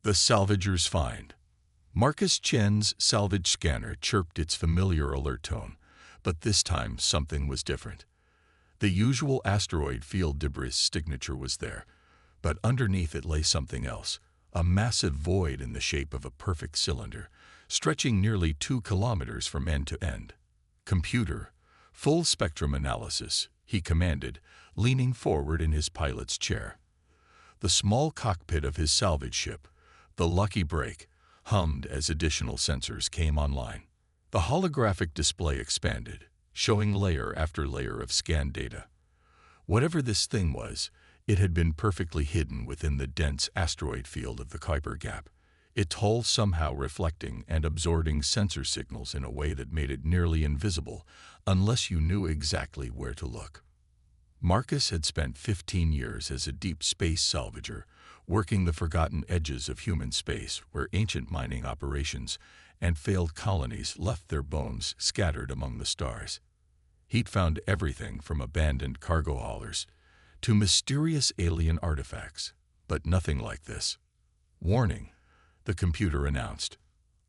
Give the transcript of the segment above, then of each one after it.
The salvager's find. Marcus Chen's salvage scanner chirped its familiar alert tone, but this time something was different. The usual asteroid field debris signature was there, but underneath it lay something else, a massive void in the shape of a perfect cylinder, stretching nearly 2 kilometers from end to end. "Computer, full spectrum analysis," he commanded, leaning forward in his pilot's chair. The small cockpit of his salvage ship, the Lucky Break, hummed as additional sensors came online. The holographic display expanded, showing layer after layer of scanned data. Whatever this thing was, it had been perfectly hidden within the dense asteroid field of the Kuiper Gap, its hull somehow reflecting and absorbing sensor signals in a way that made it nearly invisible unless you knew exactly where to look. Marcus had spent 15 years as a deep space salvager, working the forgotten edges of human space where ancient mining operations and failed colonies left their bones scattered among the stars. He'd found everything from abandoned cargo haulers to mysterious alien artifacts, but nothing like this. "Warning," the computer announced.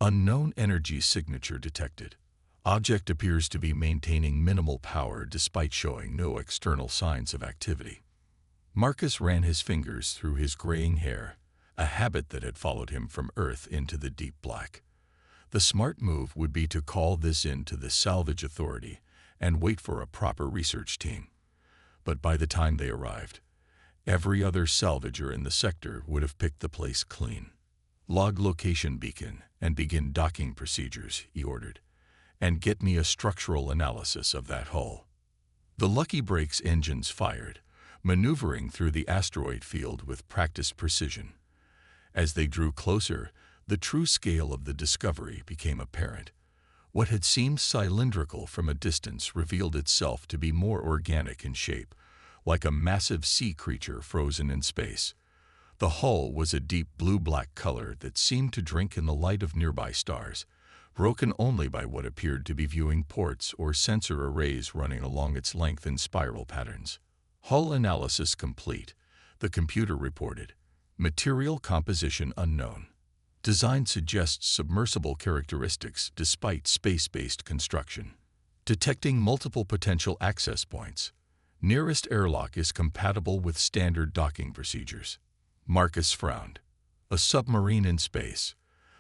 "Unknown energy signature detected. Object appears to be maintaining minimal power despite showing no external signs of activity." Marcus ran his fingers through his graying hair, a habit that had followed him from Earth into the deep black. The smart move would be to call this in to the Salvage Authority and wait for a proper research team. But by the time they arrived, every other salvager in the sector would have picked the place clean. "Log location beacon and begin docking procedures," he ordered, "and get me a structural analysis of that hull." The Lucky Break's engines fired, maneuvering through the asteroid field with practiced precision. As they drew closer, the true scale of the discovery became apparent. What had seemed cylindrical from a distance revealed itself to be more organic in shape, like a massive sea creature frozen in space. The hull was a deep blue-black color that seemed to drink in the light of nearby stars, broken only by what appeared to be viewing ports or sensor arrays running along its length in spiral patterns. "Hull analysis complete," the computer reported. "Material composition unknown. Design suggests submersible characteristics despite space-based construction. Detecting multiple potential access points. Nearest airlock is compatible with standard docking procedures." Marcus frowned. A submarine in space.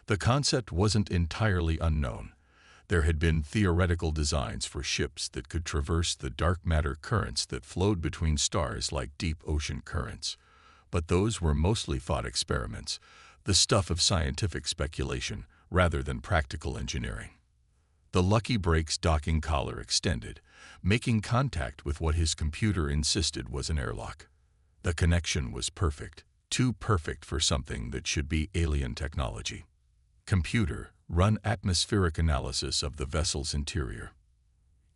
The concept wasn't entirely unknown. There had been theoretical designs for ships that could traverse the dark matter currents that flowed between stars like deep ocean currents. But those were mostly thought experiments, the stuff of scientific speculation rather than practical engineering. The Lucky Break's docking collar extended, making contact with what his computer insisted was an airlock. The connection was perfect, too perfect for something that should be alien technology. "Computer, run atmospheric analysis of the vessel's interior."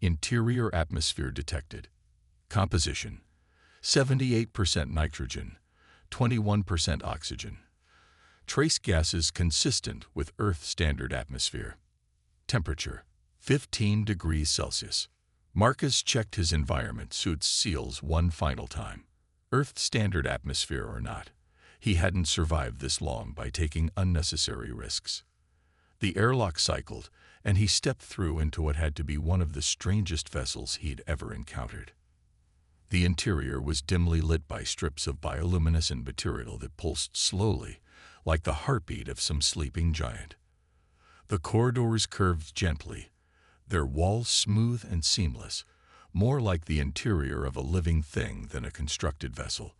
Interior atmosphere detected. Composition: 78% nitrogen, 21% oxygen. Trace gases consistent with Earth standard atmosphere. Temperature: 15 degrees Celsius. Marcus checked his environment suit's seals one final time. Earth standard atmosphere or not, he hadn't survived this long by taking unnecessary risks. The airlock cycled, and he stepped through into what had to be one of the strangest vessels he'd ever encountered. The interior was dimly lit by strips of bioluminescent material that pulsed slowly, like the heartbeat of some sleeping giant. The corridors curved gently, their walls smooth and seamless, more like the interior of a living thing than a constructed vessel.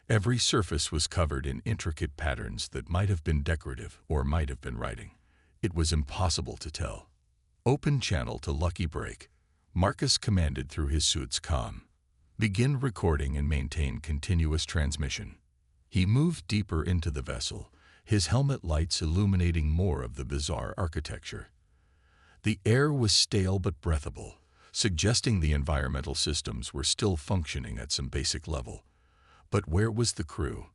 Every surface was covered in intricate patterns that might have been decorative or might have been writing. It was impossible to tell. "Open channel to Lucky Break," Marcus commanded through his suit's comm. "Begin recording and maintain continuous transmission." He moved deeper into the vessel, his helmet lights illuminating more of the bizarre architecture. The air was stale but breathable, suggesting the environmental systems were still functioning at some basic level. But where was the crew?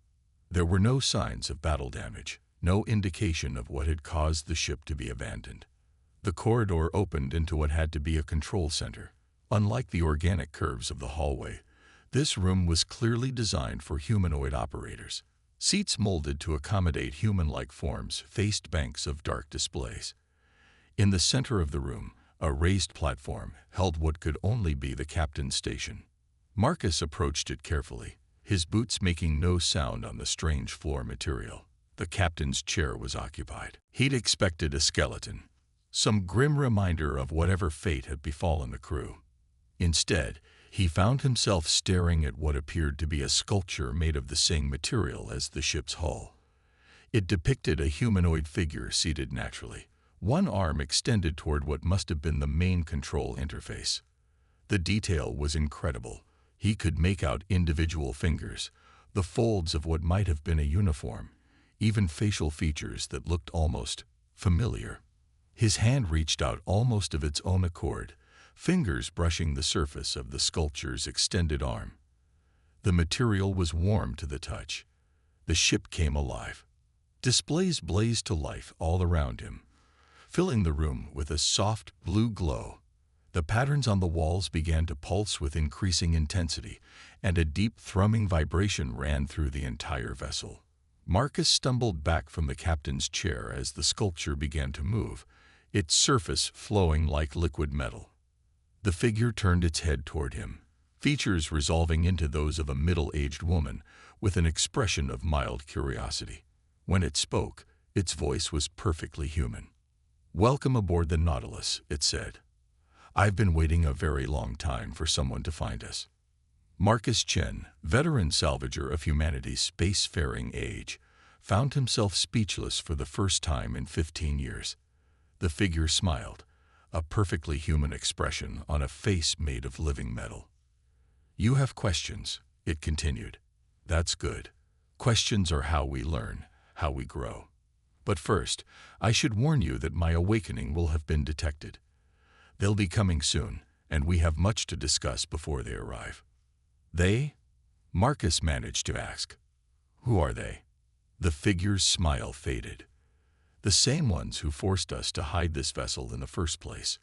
There were no signs of battle damage, no indication of what had caused the ship to be abandoned. The corridor opened into what had to be a control center. Unlike the organic curves of the hallway, this room was clearly designed for humanoid operators. Seats molded to accommodate human-like forms faced banks of dark displays. In the center of the room, a raised platform held what could only be the captain's station. Marcus approached it carefully, his boots making no sound on the strange floor material. The captain's chair was occupied. He'd expected a skeleton, some grim reminder of whatever fate had befallen the crew. Instead, he found himself staring at what appeared to be a sculpture made of the same material as the ship's hull. It depicted a humanoid figure seated naturally, one arm extended toward what must have been the main control interface. The detail was incredible. He could make out individual fingers, the folds of what might have been a uniform, even facial features that looked almost familiar. His hand reached out almost of its own accord, fingers brushing the surface of the sculpture's extended arm. The material was warm to the touch. The ship came alive. Displays blazed to life all around him, filling the room with a soft blue glow. The patterns on the walls began to pulse with increasing intensity, and a deep thrumming vibration ran through the entire vessel. Marcus stumbled back from the captain's chair as the sculpture began to move, its surface flowing like liquid metal. The figure turned its head toward him, features resolving into those of a middle-aged woman with an expression of mild curiosity. When it spoke, its voice was perfectly human. "Welcome aboard the Nautilus," it said. "I've been waiting a very long time for someone to find us." Marcus Chen, veteran salvager of humanity's spacefaring age, found himself speechless for the first time in 15 years. The figure smiled, a perfectly human expression on a face made of living metal. "You have questions," it continued. "That's good. Questions are how we learn, how we grow. But first, I should warn you that my awakening will have been detected. They'll be coming soon, and we have much to discuss before they arrive." "They?" Marcus managed to ask. "Who are they?" The figure's smile faded. "The same ones who forced us to hide this vessel in the first place.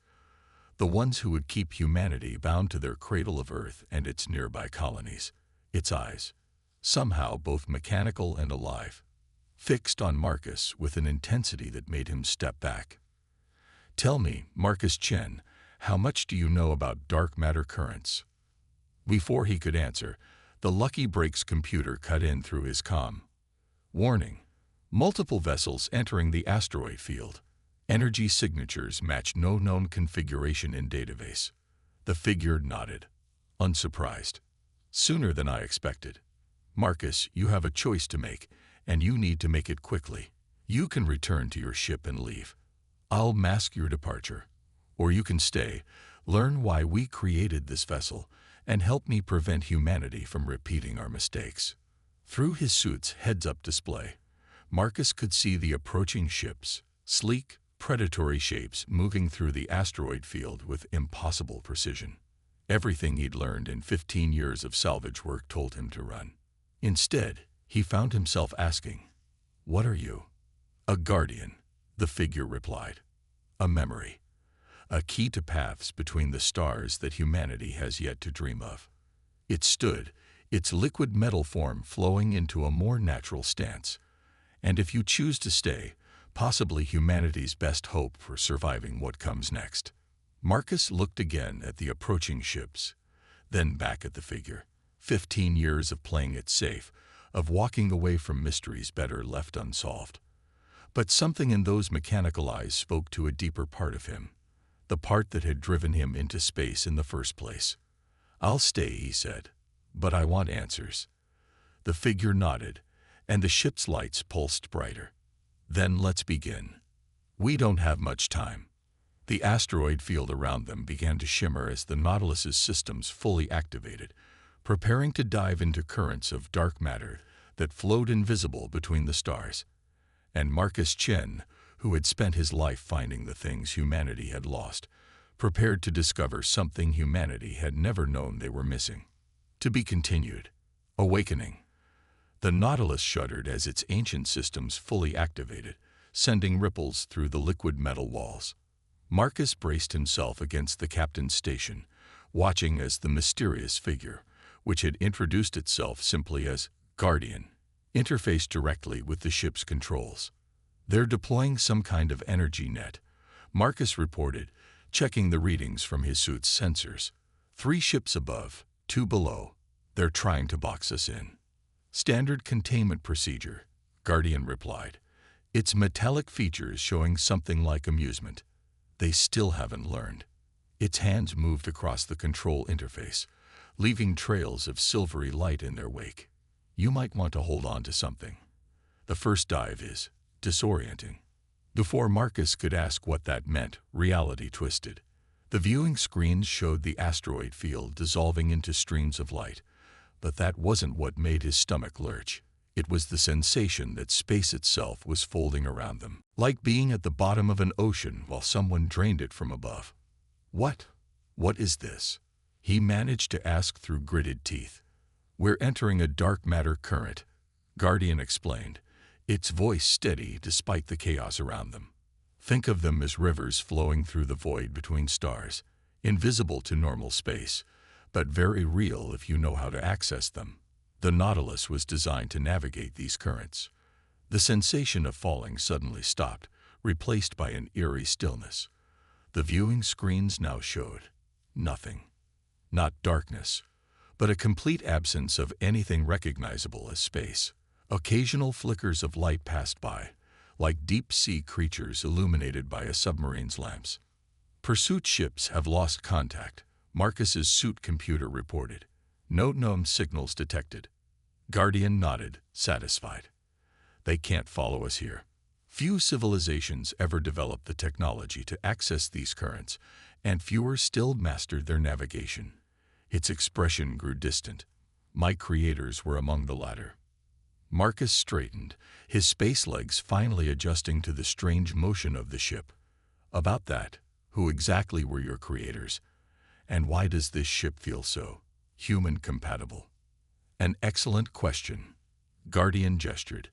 The ones who would keep humanity bound to their cradle of Earth and its nearby colonies." Its eyes, somehow both mechanical and alive, fixed on Marcus with an intensity that made him step back. "Tell me, Marcus Chen, how much do you know about dark matter currents?" Before he could answer, the Lucky Break's computer cut in through his comm. "Warning. Multiple vessels entering the asteroid field. Energy signatures match no known configuration in database." The figure nodded, unsurprised. "Sooner than I expected. Marcus, you have a choice to make, and you need to make it quickly. You can return to your ship and leave. I'll mask your departure. Or you can stay, learn why we created this vessel, and help me prevent humanity from repeating our mistakes." Through his suit's heads-up display, Marcus could see the approaching ships, sleek, predatory shapes moving through the asteroid field with impossible precision. Everything he'd learned in 15 years of salvage work told him to run. Instead, he found himself asking, "What are you?" "A guardian," the figure replied. "A memory. A key to paths between the stars that humanity has yet to dream of." It stood, its liquid metal form flowing into a more natural stance. "And if you choose to stay, possibly humanity's best hope for surviving what comes next." Marcus looked again at the approaching ships, then back at the figure. 15 years of playing it safe, of walking away from mysteries better left unsolved. But something in those mechanical eyes spoke to a deeper part of him, the part that had driven him into space in the first place. "I'll stay," he said, "but I want answers." The figure nodded, and the ship's lights pulsed brighter. "Then let's begin. We don't have much time." The asteroid field around them began to shimmer as the Nautilus's systems fully activated, preparing to dive into currents of dark matter that flowed invisible between the stars. And Marcus Chen, who had spent his life finding the things humanity had lost, prepared to discover something humanity had never known they were missing. To be continued. Awakening. The Nautilus shuddered as its ancient systems fully activated, sending ripples through the liquid metal walls. Marcus braced himself against the captain's station, watching as the mysterious figure, which had introduced itself simply as Guardian, interface directly with the ship's controls. They're deploying some kind of energy net, Marcus reported, checking the readings from his suit's sensors. 3 ships above, 2 below. They're trying to box us in. Standard containment procedure, Guardian replied. Its metallic features showing something like amusement. They still haven't learned. Its hands moved across the control interface, leaving trails of silvery light in their wake. You might want to hold on to something. The first dive is disorienting. Before Marcus could ask what that meant, reality twisted. The viewing screens showed the asteroid field dissolving into streams of light, but that wasn't what made his stomach lurch. It was the sensation that space itself was folding around them, like being at the bottom of an ocean while someone drained it from above. What is this? He managed to ask through gritted teeth. We're entering a dark matter current, Guardian explained, its voice steady despite the chaos around them. Think of them as rivers flowing through the void between stars, invisible to normal space, but very real if you know how to access them. The Nautilus was designed to navigate these currents. The sensation of falling suddenly stopped, replaced by an eerie stillness. The viewing screens now showed nothing. Not darkness, but a complete absence of anything recognizable as space. Occasional flickers of light passed by, like deep-sea creatures illuminated by a submarine's lamps. Pursuit ships have lost contact, Marcus's suit computer reported. No known signals detected. Guardian nodded, satisfied. They can't follow us here. Few civilizations ever developed the technology to access these currents, and fewer still mastered their navigation. Its expression grew distant. My creators were among the latter. Marcus straightened, his space legs finally adjusting to the strange motion of the ship. About that, who exactly were your creators? And why does this ship feel so human-compatible? An excellent question. Guardian gestured,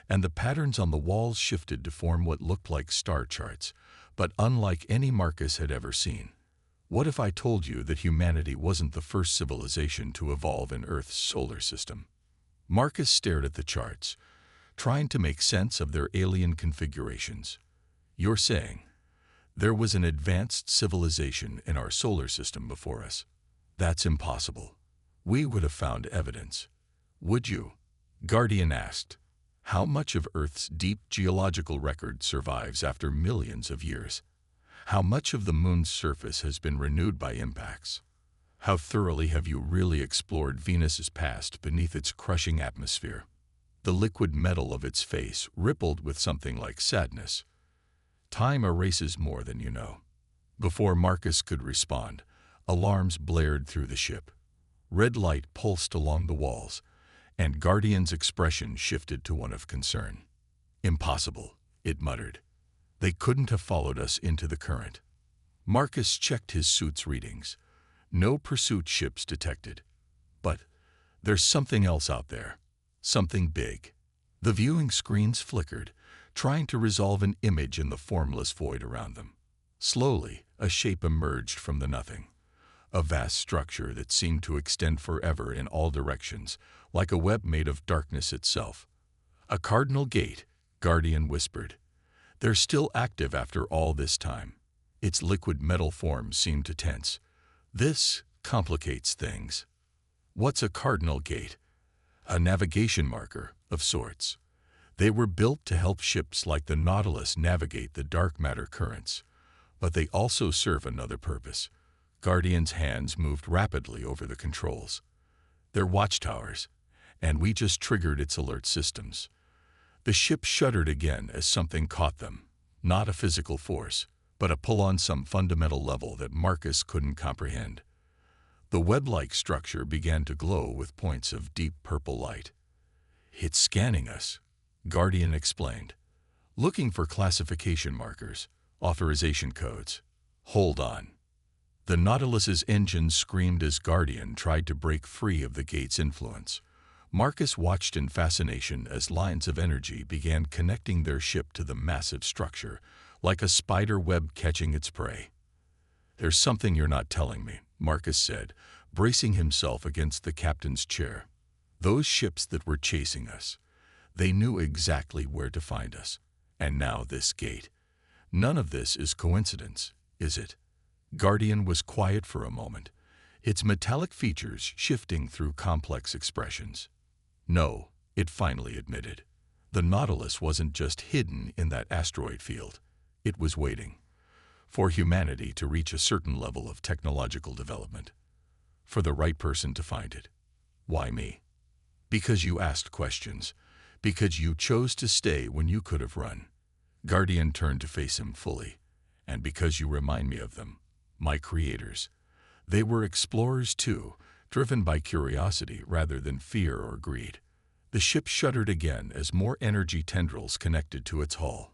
and the patterns on the walls shifted to form what looked like star charts, but unlike any Marcus had ever seen. What if I told you that humanity wasn't the first civilization to evolve in Earth's solar system? Marcus stared at the charts, trying to make sense of their alien configurations. You're saying there was an advanced civilization in our solar system before us? That's impossible. We would have found evidence. Would you? Guardian asked. How much of Earth's deep geological record survives after millions of years? How much of the moon's surface has been renewed by impacts? How thoroughly have you really explored Venus's past beneath its crushing atmosphere? The liquid metal of its face rippled with something like sadness. Time erases more than you know. Before Marcus could respond, alarms blared through the ship. Red light pulsed along the walls, and Guardian's expression shifted to one of concern. Impossible, it muttered. They couldn't have followed us into the current. Marcus checked his suit's readings. No pursuit ships detected. But there's something else out there. Something big. The viewing screens flickered, trying to resolve an image in the formless void around them. Slowly, a shape emerged from the nothing. A vast structure that seemed to extend forever in all directions, like a web made of darkness itself. A cardinal gate, Guardian whispered. They're still active after all this time. Its liquid metal form seemed to tense. This complicates things. What's a cardinal gate? A navigation marker, of sorts. They were built to help ships like the Nautilus navigate the dark matter currents, but they also serve another purpose. Guardian's hands moved rapidly over the controls. They're watchtowers, and we just triggered its alert systems. The ship shuddered again as something caught them, not a physical force, but a pull on some fundamental level that Marcus couldn't comprehend. The web-like structure began to glow with points of deep purple light. It's scanning us, Guardian explained, looking for classification markers, authorization codes. Hold on. The Nautilus's engine screamed as Guardian tried to break free of the gate's influence. Marcus watched in fascination as lines of energy began connecting their ship to the massive structure, like a spider web catching its prey. There's something you're not telling me, Marcus said, bracing himself against the captain's chair. Those ships that were chasing us, They knew exactly where to find us. And now this gate. None of this is coincidence, is it? Guardian was quiet for a moment, its metallic features shifting through complex expressions. No, it finally admitted. The Nautilus wasn't just hidden in that asteroid field. It was waiting for humanity to reach a certain level of technological development, for the right person to find it. Why me? Because you asked questions, because you chose to stay when you could have run. Guardian turned to face him fully, and because you remind me of them, my creators. They were explorers too, driven by curiosity rather than fear or greed. The ship shuddered again as more energy tendrils connected to its hull.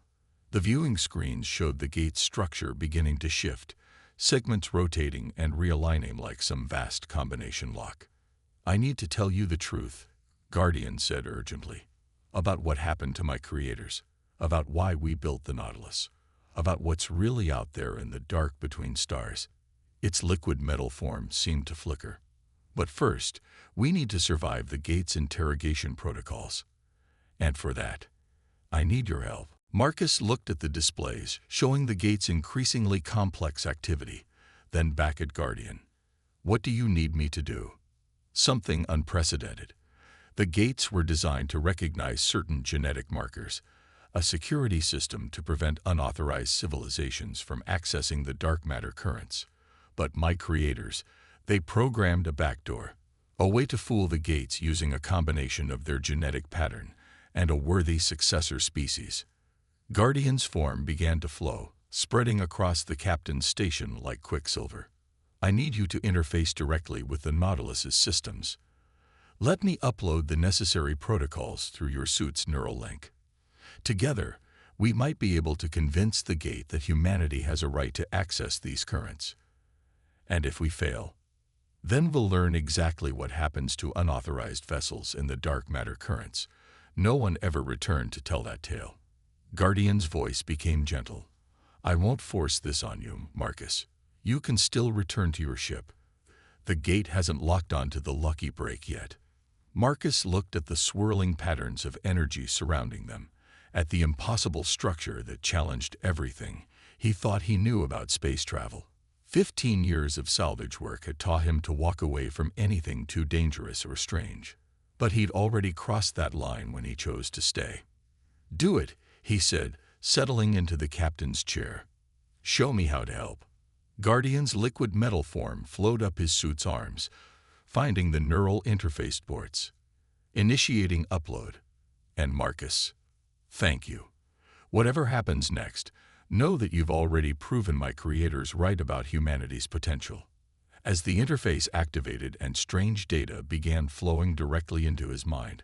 The viewing screens showed the gate's structure beginning to shift, segments rotating and realigning like some vast combination lock. I need to tell you the truth, Guardian said urgently, about what happened to my creators, about why we built the Nautilus, about what's really out there in the dark between stars. Its liquid metal form seemed to flicker. But first, we need to survive the gate's interrogation protocols. And for that, I need your help. Marcus looked at the displays, showing the gate's increasingly complex activity, then back at Guardian. What do you need me to do? Something unprecedented. The gates were designed to recognize certain genetic markers, a security system to prevent unauthorized civilizations from accessing the dark matter currents. But my creators, they programmed a backdoor, a way to fool the gates using a combination of their genetic pattern and a worthy successor species. Guardian's form began to flow, spreading across the captain's station like quicksilver. I need you to interface directly with the Nautilus's systems. Let me upload the necessary protocols through your suit's neural link. Together, we might be able to convince the gate that humanity has a right to access these currents. And if we fail, then we'll learn exactly what happens to unauthorized vessels in the dark matter currents. No one ever returned to tell that tale. Guardian's voice became gentle. I won't force this on you, Marcus. You can still return to your ship. The gate hasn't locked onto the lucky break yet. Marcus looked at the swirling patterns of energy surrounding them, at the impossible structure that challenged everything he thought he knew about space travel. 15 years of salvage work had taught him to walk away from anything too dangerous or strange. But he'd already crossed that line when he chose to stay. Do it, he said, settling into the captain's chair. Show me how to help. Guardian's liquid metal form flowed up his suit's arms, finding the neural interface ports. Initiating upload. And Marcus, thank you. Whatever happens next, know that you've already proven my creators right about humanity's potential. As the interface activated and strange data began flowing directly into his mind,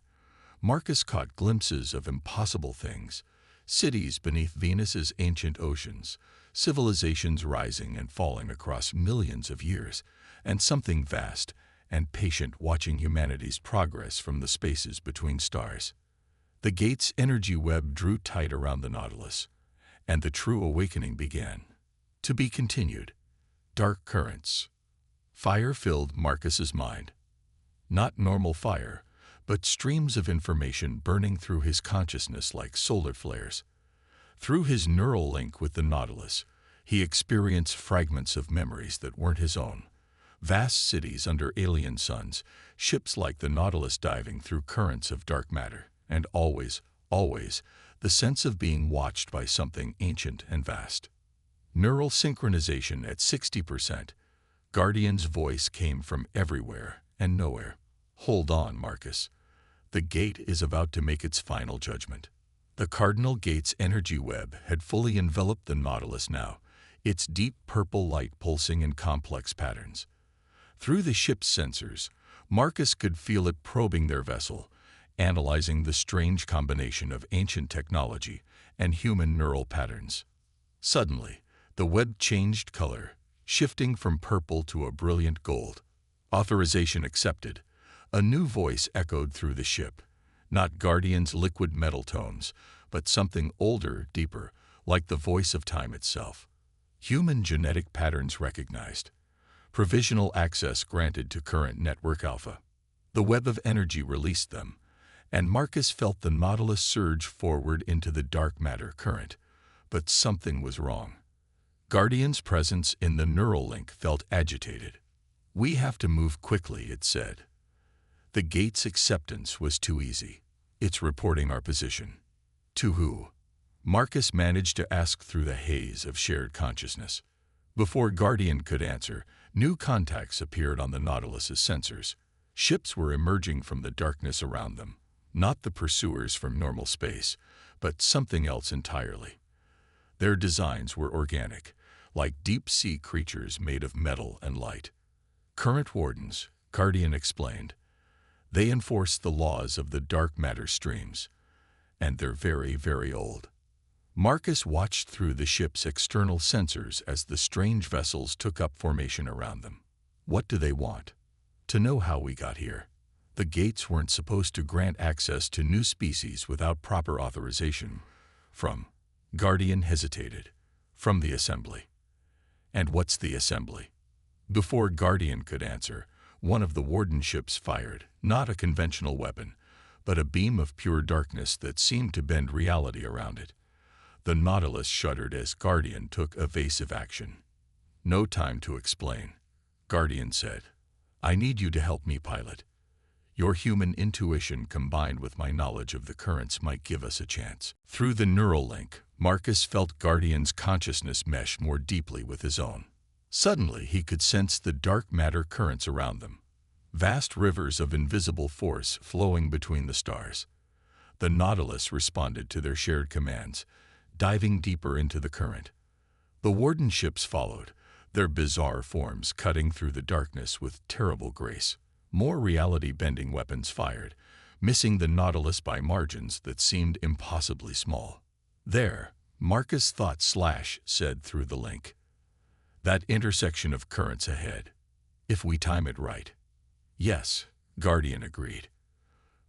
Marcus caught glimpses of impossible things. Cities beneath Venus's ancient oceans, civilizations rising and falling across millions of years, and something vast and patient watching humanity's progress from the spaces between stars. The gate's energy web drew tight around the Nautilus, and the true awakening began. To be continued. Dark currents. Fire filled Marcus's mind. Not normal fire, but streams of information burning through his consciousness like solar flares. Through his neural link with the Nautilus, he experienced fragments of memories that weren't his own. Vast cities under alien suns, ships like the Nautilus diving through currents of dark matter, and always, the sense of being watched by something ancient and vast. Neural synchronization at 60%. Guardian's voice came from everywhere and nowhere. Hold on, Marcus. The gate is about to make its final judgment. The Cardinal Gate's energy web had fully enveloped the Nautilus now, its deep purple light pulsing in complex patterns. Through the ship's sensors, Marcus could feel it probing their vessel, analyzing the strange combination of ancient technology and human neural patterns. Suddenly, the web changed color, shifting from purple to a brilliant gold. Authorization accepted. A new voice echoed through the ship, not Guardian's liquid metal tones, but something older, deeper, like the voice of time itself. Human genetic patterns recognized. Provisional access granted to current network alpha. The web of energy released them, and Marcus felt the Nautilus surge forward into the dark matter current. But something was wrong. Guardian's presence in the neural link felt agitated. "We have to move quickly," it said. The gate's acceptance was too easy. "It's reporting our position." To who? Marcus managed to ask through the haze of shared consciousness. Before Guardian could answer, new contacts appeared on the Nautilus's sensors. Ships were emerging from the darkness around them, not the pursuers from normal space, but something else entirely. Their designs were organic, like deep-sea creatures made of metal and light. "Current wardens," Guardian explained. "They enforce the laws of the dark matter streams, and they're very, very old." Marcus watched through the ship's external sensors as the strange vessels took up formation around them. "What do they want?" "To know how we got here. The gates weren't supposed to grant access to new species without proper authorization." "From?" Guardian hesitated. "From the assembly." "And what's the assembly?" Before Guardian could answer, one of the warden ships fired, not a conventional weapon, but a beam of pure darkness that seemed to bend reality around it. The Nautilus shuddered as Guardian took evasive action. "No time to explain," Guardian said. "I need you to help me, pilot. Your human intuition combined with my knowledge of the currents might give us a chance." Through the neural link, Marcus felt Guardian's consciousness mesh more deeply with his own. Suddenly, he could sense the dark matter currents around them, vast rivers of invisible force flowing between the stars. The Nautilus responded to their shared commands, diving deeper into the current. The warden ships followed, their bizarre forms cutting through the darkness with terrible grace. More reality-bending weapons fired, missing the Nautilus by margins that seemed impossibly small. "There," Marcus thought Slash said through the link. "That intersection of currents ahead. If we time it right." "Yes," Guardian agreed.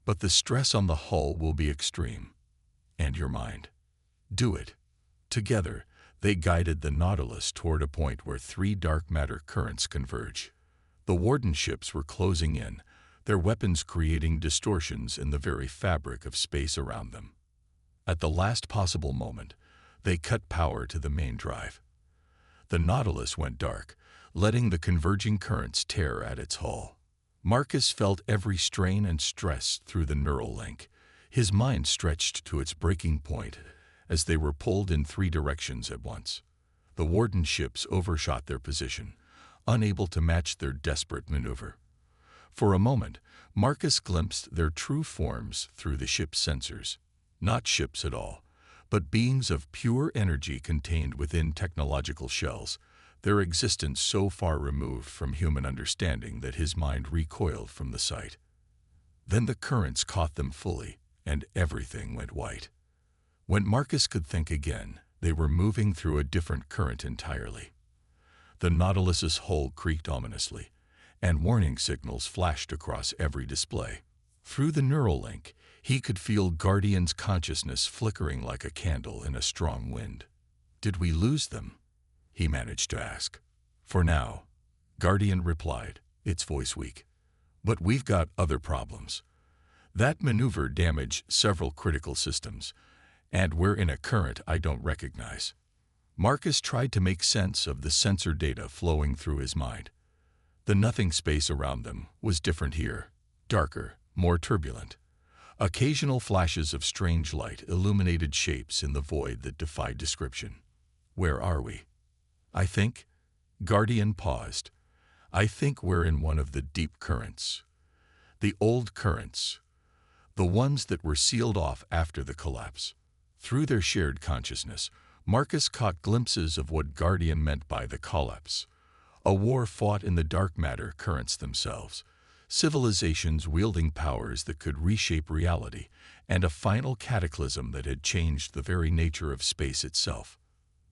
"But the stress on the hull will be extreme. And your mind." "Do it." Together, they guided the Nautilus toward a point where three dark matter currents converge. The warden ships were closing in, their weapons creating distortions in the very fabric of space around them. At the last possible moment, they cut power to the main drive. The Nautilus went dark, letting the converging currents tear at its hull. Marcus felt every strain and stress through the neural link. His mind stretched to its breaking point as they were pulled in three directions at once. The warden ships overshot their position, unable to match their desperate maneuver. For a moment, Marcus glimpsed their true forms through the ship's sensors. Not ships at all, but beings of pure energy contained within technological shells, their existence so far removed from human understanding that his mind recoiled from the sight. Then the currents caught them fully, and everything went white. When Marcus could think again, they were moving through a different current entirely. The Nautilus's hull creaked ominously, and warning signals flashed across every display. Through the neural link, he could feel Guardian's consciousness flickering like a candle in a strong wind. "Did we lose them?" he managed to ask. "For now," Guardian replied, its voice weak. "But we've got other problems. That maneuver damaged several critical systems, and we're in a current I don't recognize." Marcus tried to make sense of the sensor data flowing through his mind. The nothing space around them was different here, darker, more turbulent. Occasional flashes of strange light illuminated shapes in the void that defied description. "Where are we?" "I think," Guardian paused, "I think we're in one of the deep currents. The old currents. The ones that were sealed off after the collapse." Through their shared consciousness, Marcus caught glimpses of what Guardian meant by the collapse. A war fought in the dark matter currents themselves, civilizations wielding powers that could reshape reality, and a final cataclysm that had changed the very nature of space itself.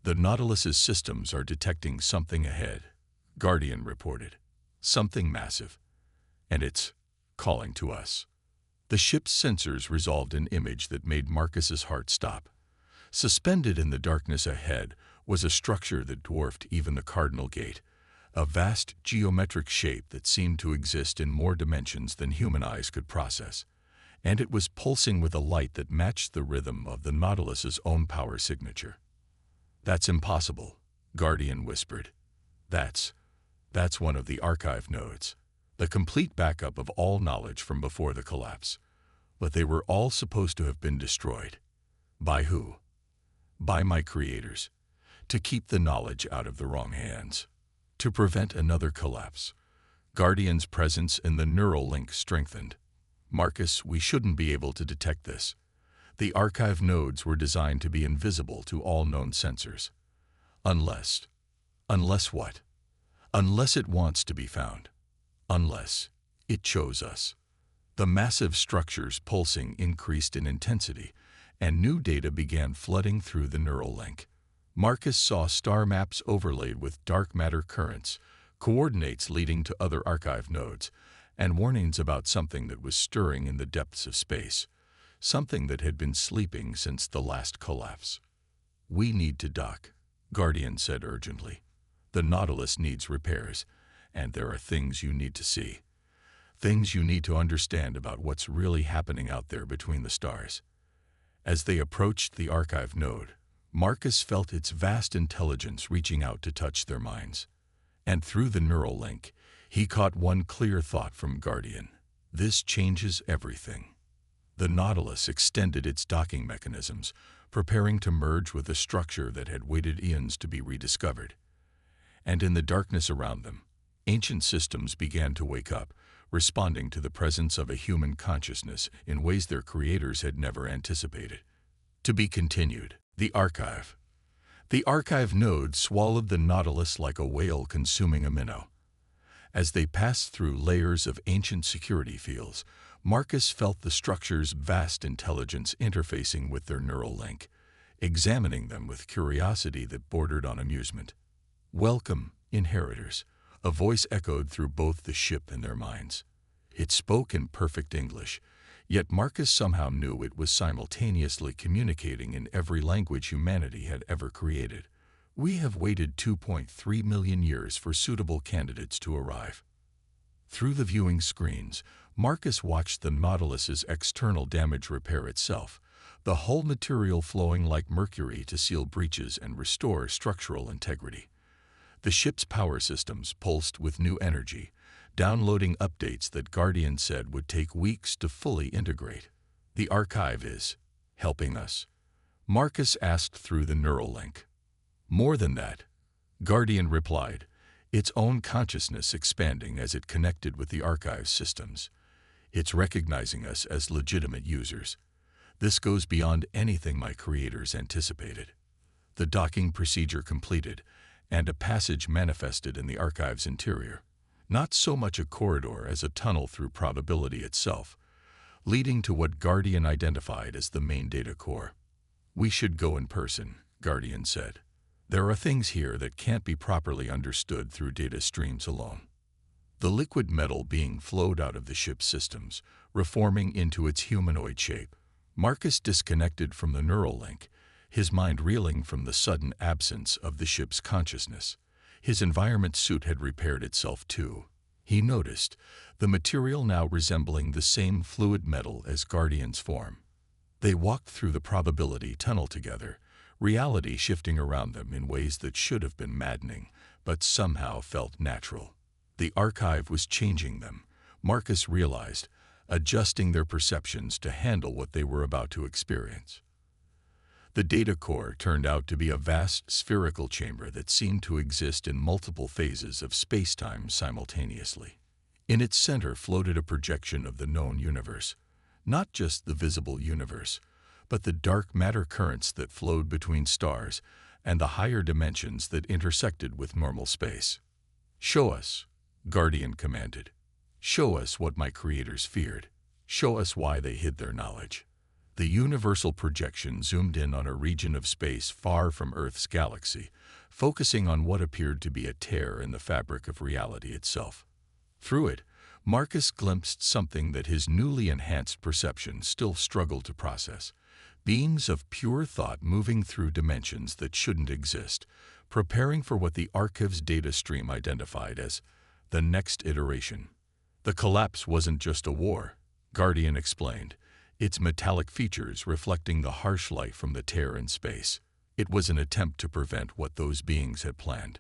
"The Nautilus's systems are detecting something ahead," Guardian reported. "Something massive. And it's calling to us." The ship's sensors resolved an image that made Marcus's heart stop. Suspended in the darkness ahead was a structure that dwarfed even the Cardinal Gate, a vast geometric shape that seemed to exist in more dimensions than human eyes could process. and it was pulsing with a light that matched the rhythm of the Nautilus's own power signature. "That's impossible," Guardian whispered. That's one of the archive nodes, the complete backup of all knowledge from before the collapse. But they were all supposed to have been destroyed. By who? By my creators, to keep the knowledge out of the wrong hands, to prevent another collapse. Guardian's presence in the neural link strengthened. "Marcus, we shouldn't be able to detect this. The archive nodes were designed to be invisible to all known sensors. Unless what? Unless it wants to be found. Unless it chose us." The massive structures pulsing increased in intensity, and new data began flooding through the neural link. Marcus saw star maps overlaid with dark matter currents, coordinates leading to other archive nodes, and warnings about something that was stirring in the depths of space, something that had been sleeping since the last collapse. "We need to dock," Guardian said urgently. "The Nautilus needs repairs, and there are things you need to see. Things you need to understand about what's really happening out there between the stars." As they approached the archive node, Marcus felt its vast intelligence reaching out to touch their minds. And through the neural link, he caught one clear thought from Guardian. "This changes everything." The Nautilus extended its docking mechanisms, preparing to merge with a structure that had waited eons to be rediscovered. And in the darkness around them, ancient systems began to wake up, responding to the presence of a human consciousness in ways their creators had never anticipated. To be continued. The archive. The archive node swallowed the Nautilus like a whale consuming a minnow. As they passed through layers of ancient security fields, Marcus felt the structure's vast intelligence interfacing with their neural link, examining them with curiosity that bordered on amusement. "Welcome, inheritors," a voice echoed through both the ship and their minds. It spoke in perfect English, yet Marcus somehow knew it was simultaneously communicating in every language humanity had ever created. "We have waited 2.3 million years for suitable candidates to arrive." Through the viewing screens, Marcus watched the Nautilus's external damage repair itself, the hull material flowing like mercury to seal breaches and restore structural integrity. The ship's power systems pulsed with new energy, downloading updates that Guardian said would take weeks to fully integrate. "The archive is helping us?" Marcus asked through the neural link. "More than that," Guardian replied, its own consciousness expanding as it connected with the archive's systems. "It's recognizing us as legitimate users. This goes beyond anything my creators anticipated." The docking procedure completed, and a passage manifested in the archive's interior. Not so much a corridor as a tunnel through probability itself, leading to what Guardian identified as the main data core. "We should go in person," Guardian said. "There are things here that can't be properly understood through data streams alone." The liquid metal being flowed out of the ship's systems, reforming into its humanoid shape. Marcus disconnected from the neural link, his mind reeling from the sudden absence of the ship's consciousness. His environment suit had repaired itself too. He noticed, the material now resembling the same fluid metal as Guardian's form. They walked through the probability tunnel together, reality shifting around them in ways that should have been maddening, but somehow felt natural. The archive was changing them, Marcus realized, adjusting their perceptions to handle what they were about to experience. The data core turned out to be a vast spherical chamber that seemed to exist in multiple phases of space-time simultaneously. In its center floated a projection of the known universe, not just the visible universe, but the dark matter currents that flowed between stars and the higher dimensions that intersected with normal space. "Show us," Guardian commanded. "Show us what my creators feared. Show us why they hid their knowledge." The universal projection zoomed in on a region of space far from Earth's galaxy, focusing on what appeared to be a tear in the fabric of reality itself. Through it, Marcus glimpsed something that his newly enhanced perception still struggled to process. Beams of pure thought moving through dimensions that shouldn't exist, preparing for what the archive's data stream identified as the next iteration. The collapse wasn't just a war, Guardian explained. its metallic features reflecting the harsh light from the tear in space. It was an attempt to prevent what those beings had planned.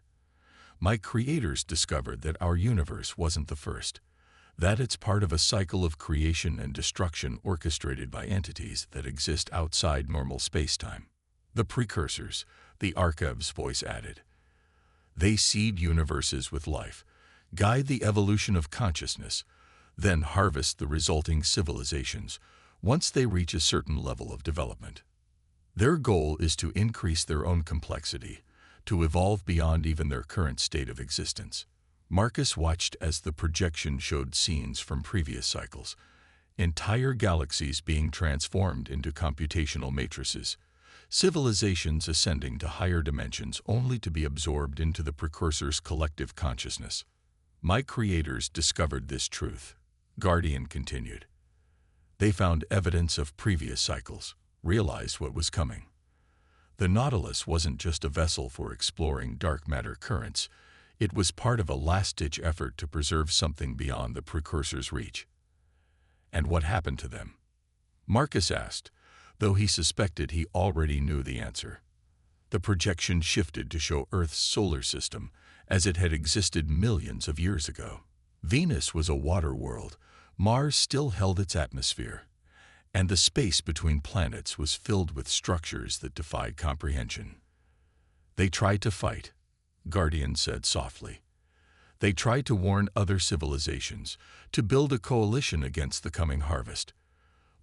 My creators discovered that our universe wasn't the first, that it's part of a cycle of creation and destruction orchestrated by entities that exist outside normal space-time. The precursors, the archive's voice added. They seed universes with life, guide the evolution of consciousness, then harvest the resulting civilizations once they reach a certain level of development. Their goal is to increase their own complexity, to evolve beyond even their current state of existence. Marcus watched as the projection showed scenes from previous cycles, entire galaxies being transformed into computational matrices, civilizations ascending to higher dimensions only to be absorbed into the precursor's collective consciousness. My creators discovered this truth, Guardian continued. They found evidence of previous cycles, realized what was coming. The Nautilus wasn't just a vessel for exploring dark matter currents, it was part of a last-ditch effort to preserve something beyond the precursor's reach. And what happened to them? Marcus asked, though he suspected he already knew the answer. The projection shifted to show Earth's solar system as it had existed millions of years ago. Venus was a water world, Mars still held its atmosphere, and the space between planets was filled with structures that defied comprehension. They tried to fight, Guardian said softly. They tried to warn other civilizations, to build a coalition against the coming harvest.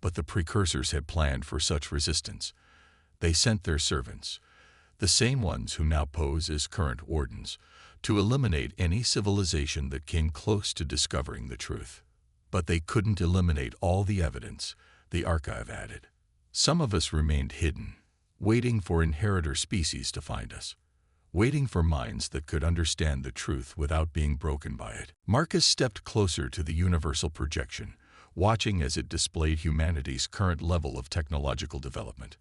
But the precursors had planned for such resistance. They sent their servants, the same ones who now pose as current wardens, to eliminate any civilization that came close to discovering the truth. But they couldn't eliminate all the evidence, the archive added. Some of us remained hidden, waiting for inheritor species to find us, waiting for minds that could understand the truth without being broken by it. Marcus stepped closer to the universal projection, watching as it displayed humanity's current level of technological development.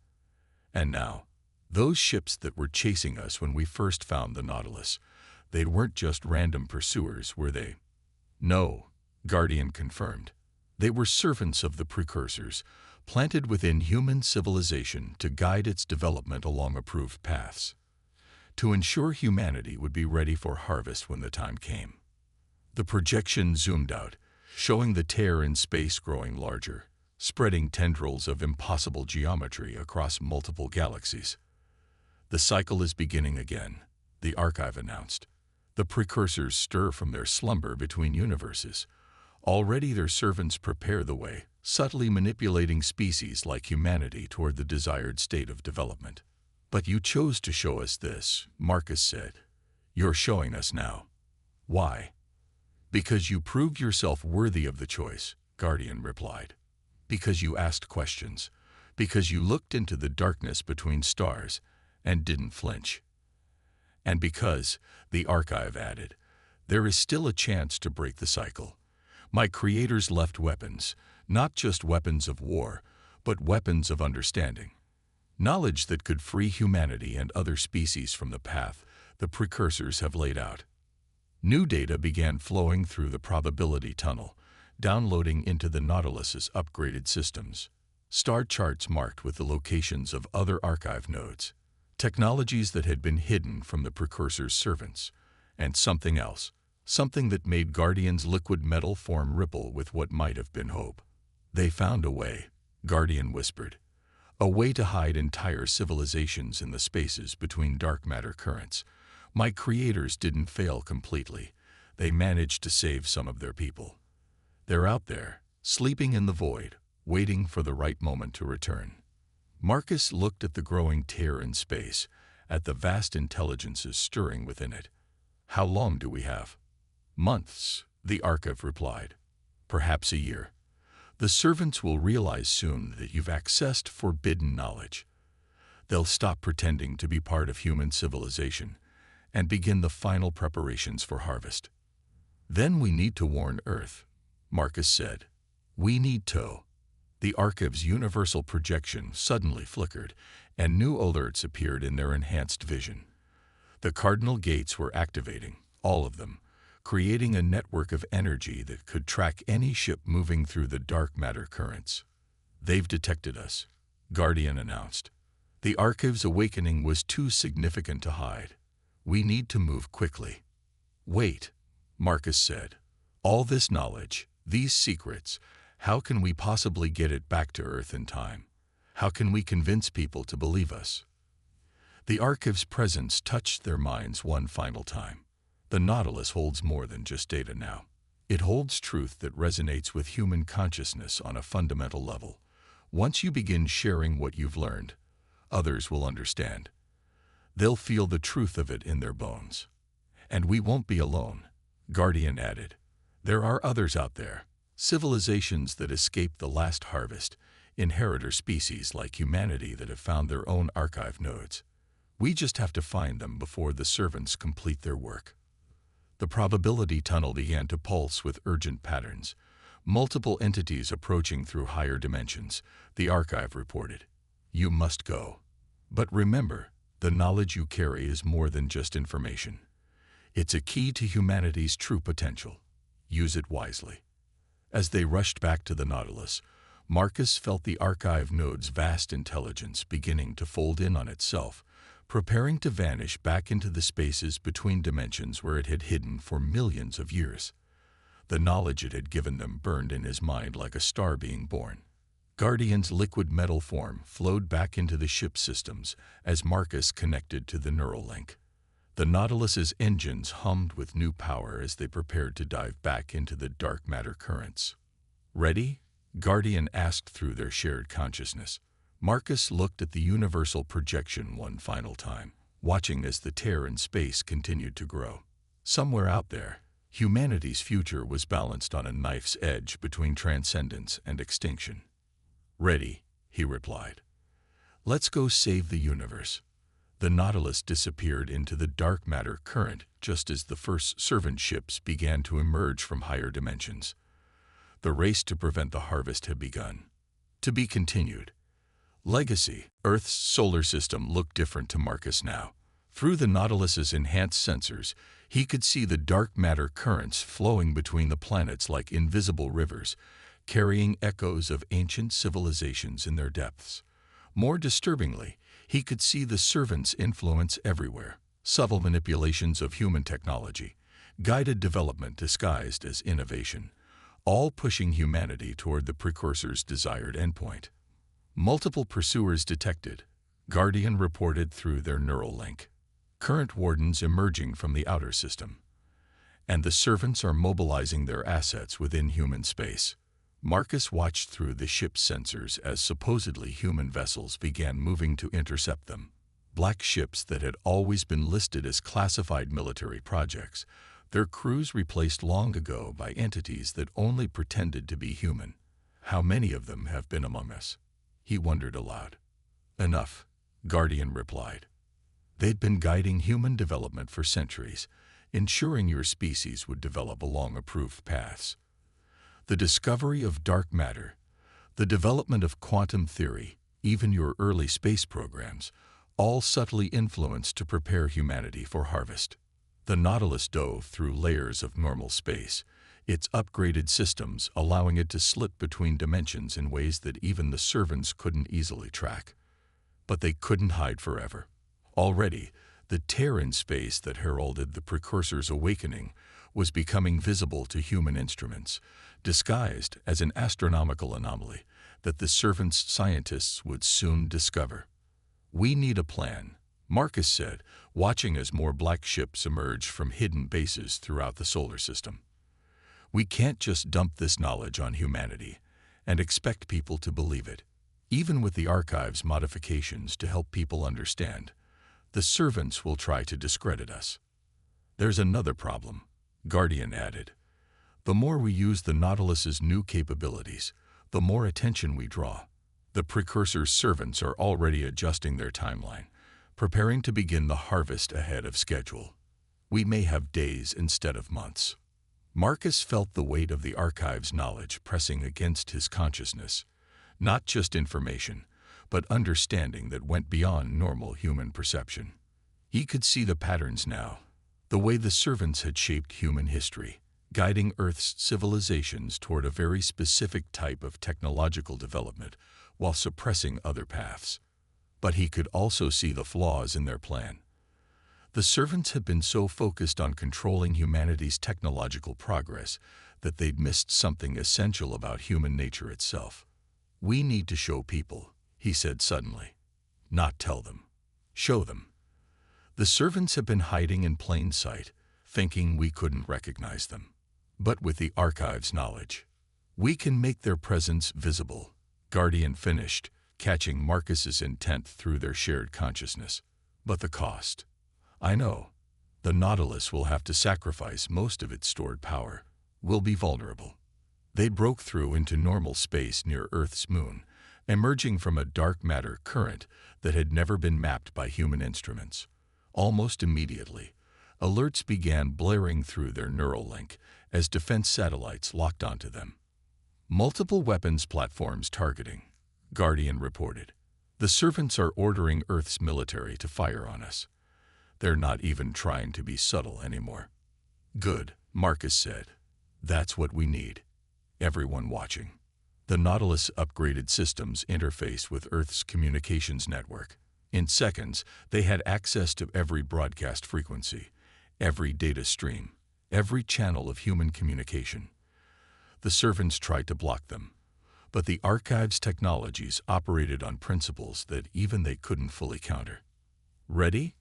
And now, those ships that were chasing us when we first found the Nautilus, they weren't just random pursuers, were they? No, Guardian confirmed. They were servants of the precursors, planted within human civilization to guide its development along approved paths, to ensure humanity would be ready for harvest when the time came. The projection zoomed out, showing the tear in space growing larger, spreading tendrils of impossible geometry across multiple galaxies. The cycle is beginning again, the archive announced. The precursors stir from their slumber between universes. Already their servants prepare the way, subtly manipulating species like humanity toward the desired state of development. But you chose to show us this, Marcus said. You're showing us now. Why? Because you proved yourself worthy of the choice, Guardian replied. Because you asked questions. Because you looked into the darkness between stars and didn't flinch. And because, the archive added, there is still a chance to break the cycle. My creators left weapons, not just weapons of war, but weapons of understanding. Knowledge that could free humanity and other species from the path the precursors have laid out. New data began flowing through the probability tunnel, downloading into the Nautilus's upgraded systems. Star charts marked with the locations of other archive nodes, technologies that had been hidden from the precursor's servants, and something else, something that made Guardian's liquid metal form ripple with what might have been hope. They found a way, Guardian whispered, a way to hide entire civilizations in the spaces between dark matter currents. My creators didn't fail completely. They managed to save some of their people. They're out there, sleeping in the void, waiting for the right moment to return. Marcus looked at the growing tear in space, at the vast intelligences stirring within it. How long do we have? Months, the archive replied. Perhaps a year. The servants will realize soon that you've accessed forbidden knowledge. They'll stop pretending to be part of human civilization and begin the final preparations for harvest. Then we need to warn Earth, Marcus said. We need to. The archive's universal projection suddenly flickered, and new alerts appeared in their enhanced vision. The cardinal gates were activating, all of them, creating a network of energy that could track any ship moving through the dark matter currents. "They've detected us," Guardian announced. "The Archive's awakening was too significant to hide. We need to move quickly." "Wait," Marcus said. "All this knowledge, these secrets, how can we possibly get it back to Earth in time? How can we convince people to believe us?" The Archive's presence touched their minds one final time. The Nautilus holds more than just data now. It holds truth that resonates with human consciousness on a fundamental level. Once you begin sharing what you've learned, others will understand. They'll feel the truth of it in their bones. "And we won't be alone," Guardian added. "There are others out there, civilizations that escaped the last harvest, inheritor species like humanity that have found their own archive nodes. We just have to find them before the servants complete their work." The probability tunnel began to pulse with urgent patterns. Multiple entities approaching through higher dimensions, the archive reported. "You must go. But remember, the knowledge you carry is more than just information. It's a key to humanity's true potential. Use it wisely." As they rushed back to the Nautilus, Marcus felt the archive node's vast intelligence beginning to fold in on itself, preparing to vanish back into the spaces between dimensions where it had hidden for millions of years. The knowledge it had given them burned in his mind like a star being born. Guardian's liquid metal form flowed back into the ship's systems as Marcus connected to the neural link. The Nautilus's engines hummed with new power as they prepared to dive back into the dark matter currents. "Ready?" Guardian asked through their shared consciousness. Marcus looked at the universal projection one final time, watching as the tear in space continued to grow. Somewhere out there, humanity's future was balanced on a knife's edge between transcendence and extinction. "Ready," he replied. "Let's go save the universe." The Nautilus disappeared into the dark matter current just as the first servant ships began to emerge from higher dimensions. The race to prevent the harvest had begun. To be continued. Legacy. Earth's solar system looked different to Marcus now. Through the Nautilus's enhanced sensors, he could see the dark matter currents flowing between the planets like invisible rivers, carrying echoes of ancient civilizations in their depths. More disturbingly, he could see the servants' influence everywhere, subtle manipulations of human technology, guided development disguised as innovation, all pushing humanity toward the precursor's desired endpoint. Multiple pursuers detected, Guardian reported through their neural link. Current wardens emerging from the outer system. And the servants are mobilizing their assets within human space. Marcus watched through the ship's sensors as supposedly human vessels began moving to intercept them. Black ships that had always been listed as classified military projects, their crews replaced long ago by entities that only pretended to be human. How many of them have been among us? He wondered aloud. "Enough," Guardian replied. "They'd been guiding human development for centuries, ensuring your species would develop along approved paths. The discovery of dark matter, the development of quantum theory, even your early space programs, all subtly influenced to prepare humanity for harvest." The Nautilus dove through layers of normal space, its upgraded systems allowing it to slip between dimensions in ways that even the servants couldn't easily track. But they couldn't hide forever. Already, the tear in space that heralded the precursor's awakening was becoming visible to human instruments, disguised as an astronomical anomaly that the servants' scientists would soon discover. "We need a plan," Marcus said, watching as more black ships emerged from hidden bases throughout the solar system. "We can't just dump this knowledge on humanity and expect people to believe it. Even with the archive's modifications to help people understand, the servants will try to discredit us." "There's another problem," Guardian added. "The more we use the Nautilus's new capabilities, the more attention we draw. The precursor's servants are already adjusting their timeline, preparing to begin the harvest ahead of schedule. We may have days instead of months." Marcus felt the weight of the archive's knowledge pressing against his consciousness. Not just information, but understanding that went beyond normal human perception. He could see the patterns now, the way the servants had shaped human history, guiding Earth's civilizations toward a very specific type of technological development while suppressing other paths. But he could also see the flaws in their plan. The servants had been so focused on controlling humanity's technological progress that they'd missed something essential about human nature itself. "We need to show people," he said suddenly. "Not tell them. Show them." The servants had been hiding in plain sight, thinking we couldn't recognize them. But with the archive's knowledge, we can make their presence visible, Guardian finished, catching Marcus's intent through their shared consciousness. "But the cost. I know. The Nautilus will have to sacrifice most of its stored power. We'll be vulnerable." They broke through into normal space near Earth's moon, emerging from a dark matter current that had never been mapped by human instruments. Almost immediately, alerts began blaring through their neural link as defense satellites locked onto them. "Multiple weapons platforms targeting," Guardian reported. "The servants are ordering Earth's military to fire on us. They're not even trying to be subtle anymore." "Good," Marcus said. "That's what we need. Everyone watching." The Nautilus upgraded systems interface with Earth's communications network. In seconds, they had access to every broadcast frequency, every data stream, every channel of human communication. The servants tried to block them, but the archive's technologies operated on principles that even they couldn't fully counter. "Ready?"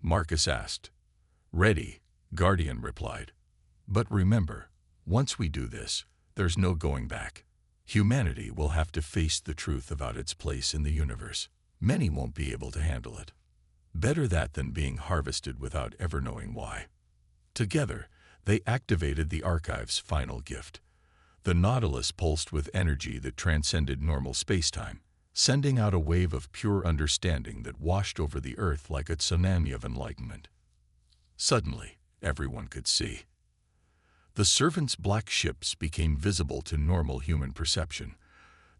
Marcus asked. "Ready," Guardian replied. "But remember, once we do this, there's no going back. Humanity will have to face the truth about its place in the universe. Many won't be able to handle it. Better that than being harvested without ever knowing why." Together, they activated the archive's final gift. The Nautilus pulsed with energy that transcended normal spacetime, sending out a wave of pure understanding that washed over the Earth like a tsunami of enlightenment. Suddenly, everyone could see. The servants' black ships became visible to normal human perception,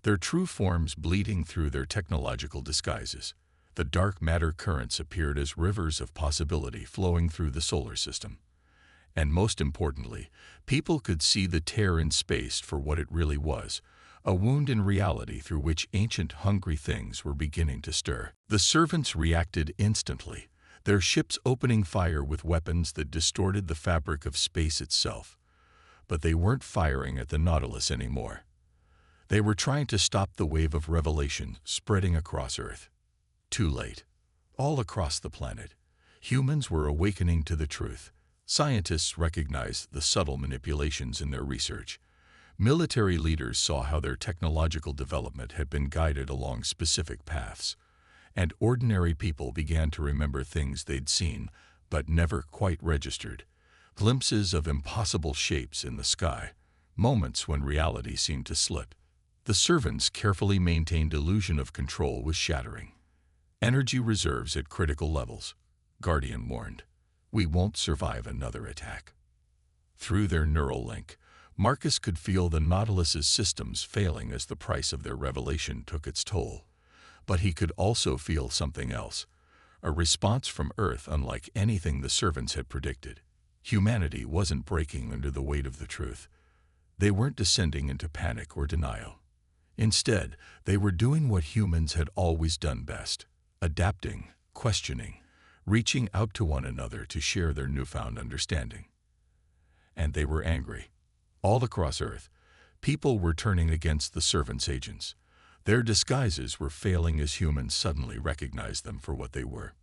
their true forms bleeding through their technological disguises. The dark matter currents appeared as rivers of possibility flowing through the solar system. And most importantly, people could see the tear in space for what it really was, a wound in reality through which ancient hungry things were beginning to stir. The servants reacted instantly, their ships opening fire with weapons that distorted the fabric of space itself. But they weren't firing at the Nautilus anymore. They were trying to stop the wave of revelation spreading across Earth. Too late. All across the planet, humans were awakening to the truth. Scientists recognized the subtle manipulations in their research. Military leaders saw how their technological development had been guided along specific paths. And ordinary people began to remember things they'd seen, but never quite registered. Glimpses of impossible shapes in the sky, moments when reality seemed to slip. The servants' carefully maintained illusion of control was shattering. "Energy reserves at critical levels," Guardian warned. "We won't survive another attack." Through their neural link, Marcus could feel the Nautilus's systems failing as the price of their revelation took its toll. But he could also feel something else, a response from Earth unlike anything the servants had predicted. Humanity wasn't breaking under the weight of the truth. They weren't descending into panic or denial. Instead, they were doing what humans had always done best, adapting, questioning, reaching out to one another to share their newfound understanding. And they were angry. All across Earth, people were turning against the servants' agents. Their disguises were failing as humans suddenly recognized them for what they were.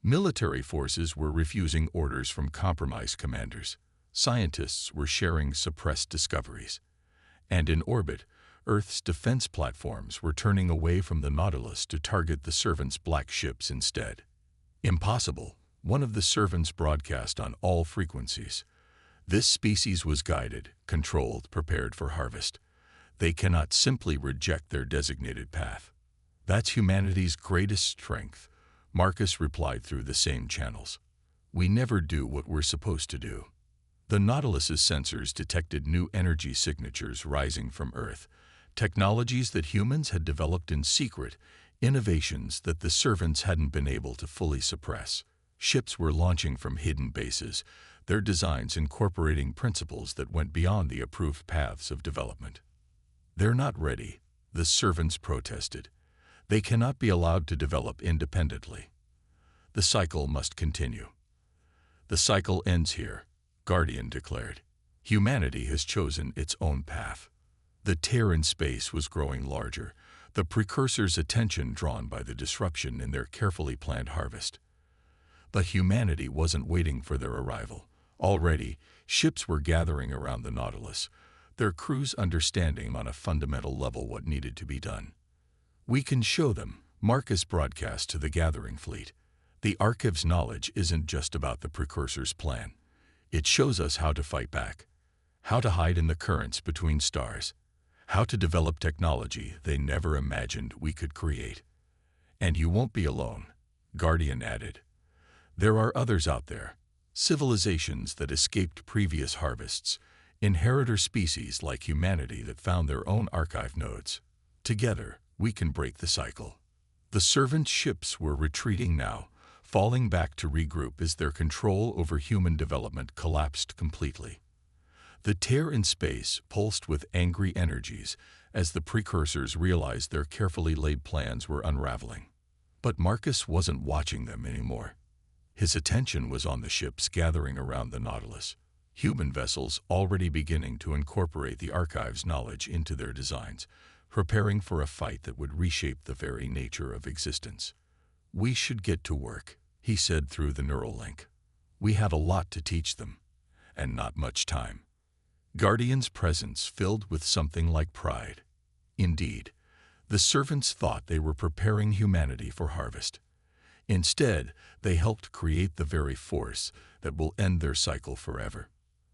Military forces were refusing orders from compromised commanders. Scientists were sharing suppressed discoveries. And in orbit, Earth's defense platforms were turning away from the Nautilus to target the servants' black ships instead. "Impossible," one of the servants broadcast on all frequencies. "This species was guided, controlled, prepared for harvest. They cannot simply reject their designated path." "That's humanity's greatest strength," Marcus replied through the same channels. "We never do what we're supposed to do." The Nautilus's sensors detected new energy signatures rising from Earth, technologies that humans had developed in secret, innovations that the servants hadn't been able to fully suppress. Ships were launching from hidden bases, their designs incorporating principles that went beyond the approved paths of development. "They're not ready," the servants protested. "They cannot be allowed to develop independently. The cycle must continue." "The cycle ends here," Guardian declared. "Humanity has chosen its own path." The tear in space was growing larger, the precursors' attention drawn by the disruption in their carefully planned harvest. But humanity wasn't waiting for their arrival. Already, ships were gathering around the Nautilus, their crews understanding on a fundamental level what needed to be done. "We can show them," Marcus broadcast to the gathering fleet. "The Archive's knowledge isn't just about the precursors' plan. It shows us how to fight back, how to hide in the currents between stars, how to develop technology they never imagined we could create. And you won't be alone," Guardian added. "There are others out there, civilizations that escaped previous harvests, inheritor species like humanity that found their own archive nodes. Together, we can break the cycle." The servant ships were retreating now, falling back to regroup as their control over human development collapsed completely. The tear in space pulsed with angry energies as the precursors realized their carefully laid plans were unraveling. But Marcus wasn't watching them anymore. His attention was on the ships gathering around the Nautilus, human vessels already beginning to incorporate the Archive's knowledge into their designs, preparing for a fight that would reshape the very nature of existence. "We should get to work," he said through the neural link. "We have a lot to teach them, and not much time." Guardian's presence filled with something like pride. Indeed, the servants thought they were preparing humanity for harvest. Instead, they helped create the very force that will end their cycle forever.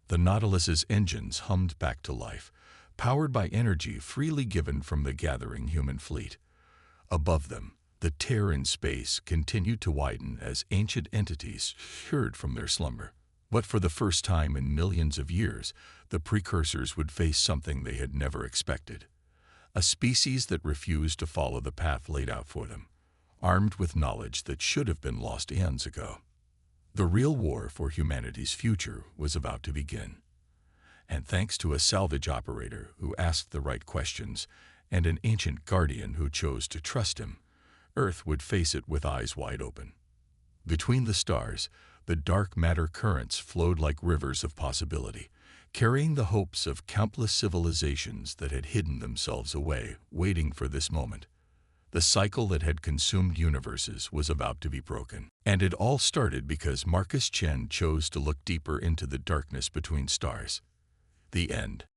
The Nautilus's engines hummed back to life, powered by energy freely given from the gathering human fleet. Above them, the tear in space continued to widen as ancient entities stirred from their slumber. But for the first time in millions of years, the precursors would face something they had never expected. A species that refused to follow the path laid out for them, armed with knowledge that should have been lost eons ago. The real war for humanity's future was about to begin. And thanks to a salvage operator who asked the right questions and an ancient guardian who chose to trust him, Earth would face it with eyes wide open. Between the stars, the dark matter currents flowed like rivers of possibility, carrying the hopes of countless civilizations that had hidden themselves away, waiting for this moment. The cycle that had consumed universes was about to be broken. And it all started because Marcus Chen chose to look deeper into the darkness between stars. The end.